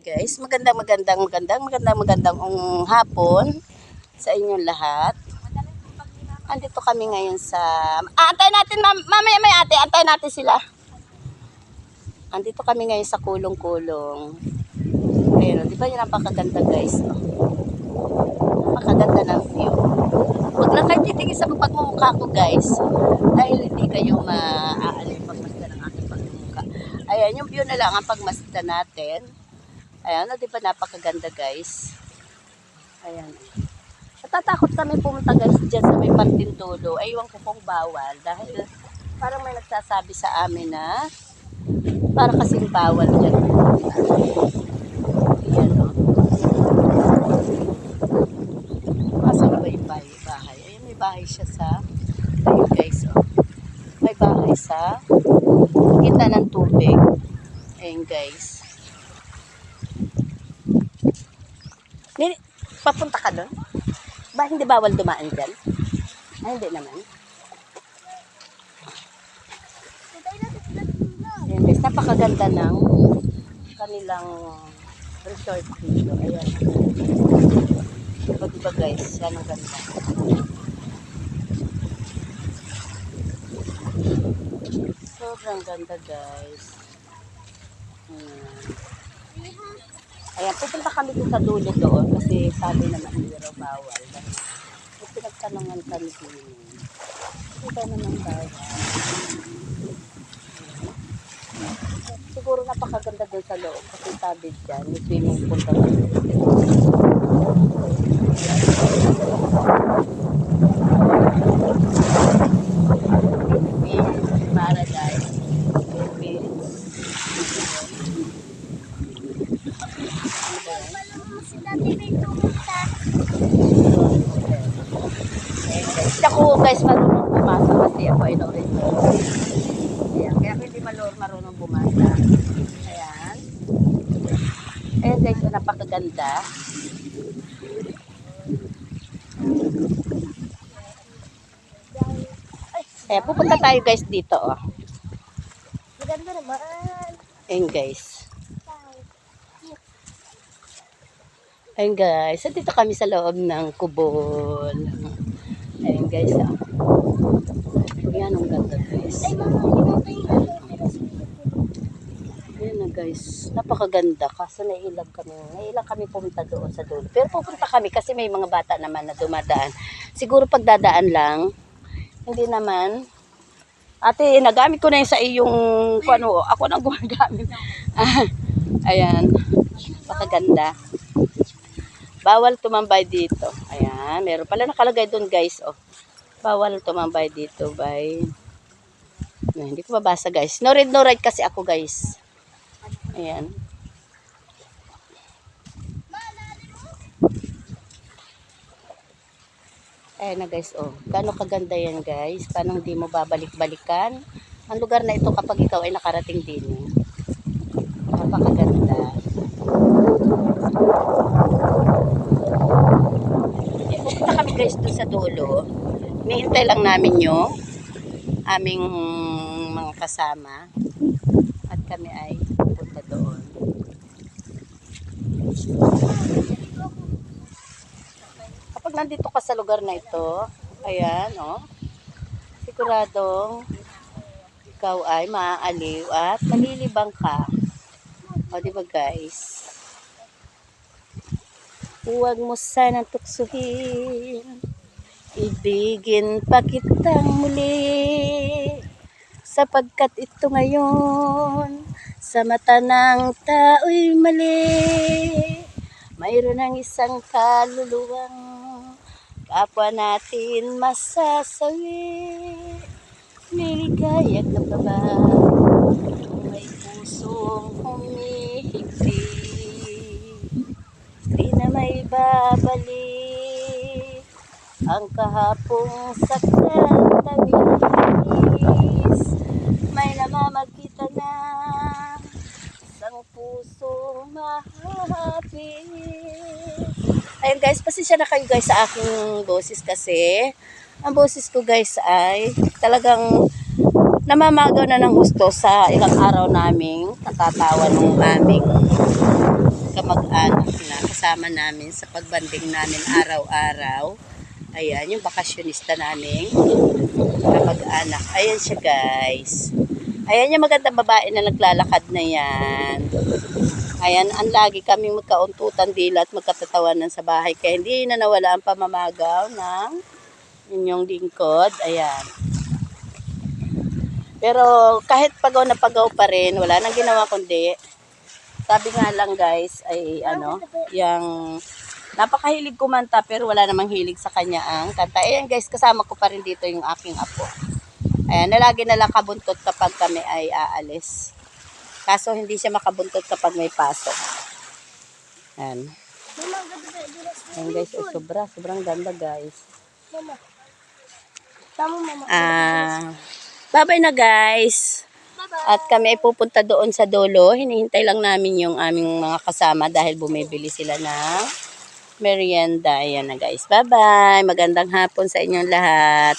Guys, magandang hapon sa inyong lahat. Andito kami ngayon sa antay natin mamaya may ate, antay natin sila. Andito kami ngayon sa kulong-kulong. Pero di ba yun napakaganda guys? Napakaganda ng view. Huwag lang kayo titingin sa pagmumukha ko guys. Dahil hindi kayo maaalay pagmasdan ng aking pagmumukha. Ayan, yung view na lang ang pagmasdan natin. Ayan, di ba napakaganda guys? Ayan. Natatakot kami pumunta guys dyan sa may Partintulo. Aywan ko kung bawal. Dahil parang may nagsasabi sa amin na para kasing bawal dyan. Ayan o. Masa na ba yung bahay? Ayan, may bahay siya sa ayun guys o. May bahay sa kita ng tubig. Ayan guys. Papunta ka doon? Ba hindi bawal dumaan dyan? Ay, hindi naman. Ayan guys, napakaganda ng kanilang resort dito. Ayan. Diba guys, yan ang ganda. Sobrang ganda guys. Ayan, pupunta kami dun sa dulo doon kasi sabi naman hindi raw bawal. May pinagtanungan kami dito. Hindi ba naman bawal? Siguro napakaganda doon sa loob kasi sabi dyan, may swimming pool kami. Paradise. Ako guys marunong bumasa kasi ako ay naulit. Ayan, kaya ako hindi marunong bumasa. Ayan. Ayan guys, napakaganda. Ayan, pupunta tayo guys dito oh. Maganda naman. Ayan guys. Ayan guys, dito kami sa loob ng kubol. Ayan guys, ayan ang ganda guys. Ayan na guys, napakaganda. Kaso nailang kami pumunta doon sa dulo. Pero pupunta kami kasi may mga bata naman na dumadaan. Siguro pagdadaan lang, hindi naman. Ate, nagamit ko na yun sa iyong, ano, ako nang gumagamit. Ayan, napakaganda. Bawal tumambay dito. Ayan, meron pala nakalagay doon guys. Oh. Bawal tumambay dito by... No, hindi ko mabasa guys. No read, no write kasi ako guys. Ayan. Ayan na guys. Oh. Gano'ng kaganda yan guys. Paano hindi mo babalik-balikan? Ang lugar na ito kapag ikaw ay nakarating din. Napakaganda. Pupunta kami guys doon sa dulo. Hinihintay lang namin yung aming mga kasama. At kami ay pupunta doon. Kapag nandito ka sa lugar na ito, ayan, oh, siguradong ikaw ay maaaliw at malilibang ka. O, diba guys? Huwag mo sanang tuksuhin, ibigin pa kitang muli, sapagkat ito ngayon sa mata ng tao'y mali. Mayroon ang isang kaluluwang kapwa natin masasawi. Liligaya ka pa ba? May pusong humihigpit, di na may babalik ang kahapong saktan tamis. May namamagitan na isang pusong mahahapit. Ayun guys, pasensya na kayo guys sa aking boses kasi ang boses ko guys ay talagang namamagaw na ng gusto sa ilang araw naming nakatawa ng aming kasama namin sa pagbanding namin araw-araw. Ayan, yung bakasyonista namin kamag-anak. Ayan siya guys. Ayan yung magandang babae na naglalakad na yan. Ayan, ang lagi kaming magkauntutan dila at magkatatawanan sa bahay. Kaya hindi na nawala ang pamamagaw ng inyong lingkod. Ayan. Pero kahit pagaw na pagaw pa rin, wala nang ginawa kundi sabi nga lang guys ay yung napakahilig kumanta pero wala namang hilig sa kanya ang kanta. Ayan guys, kasama ko pa rin dito yung aking apo. Ayan, lagi na lang kabuntot kapag kami ay aalis. Kaso hindi siya makabuntot kapag may pasok. Ayan. Mama, ganda ba? Di na Ayan guys, sobrang ganda guys. Mama. Tama, mama. Bye-bye na guys. Bye-bye. At kami ay pupunta doon sa dulo. Hinihintay lang namin yung aming mga kasama dahil bumibili sila ng merienda. Ayan na guys. Bye-bye. Magandang hapon sa inyong lahat.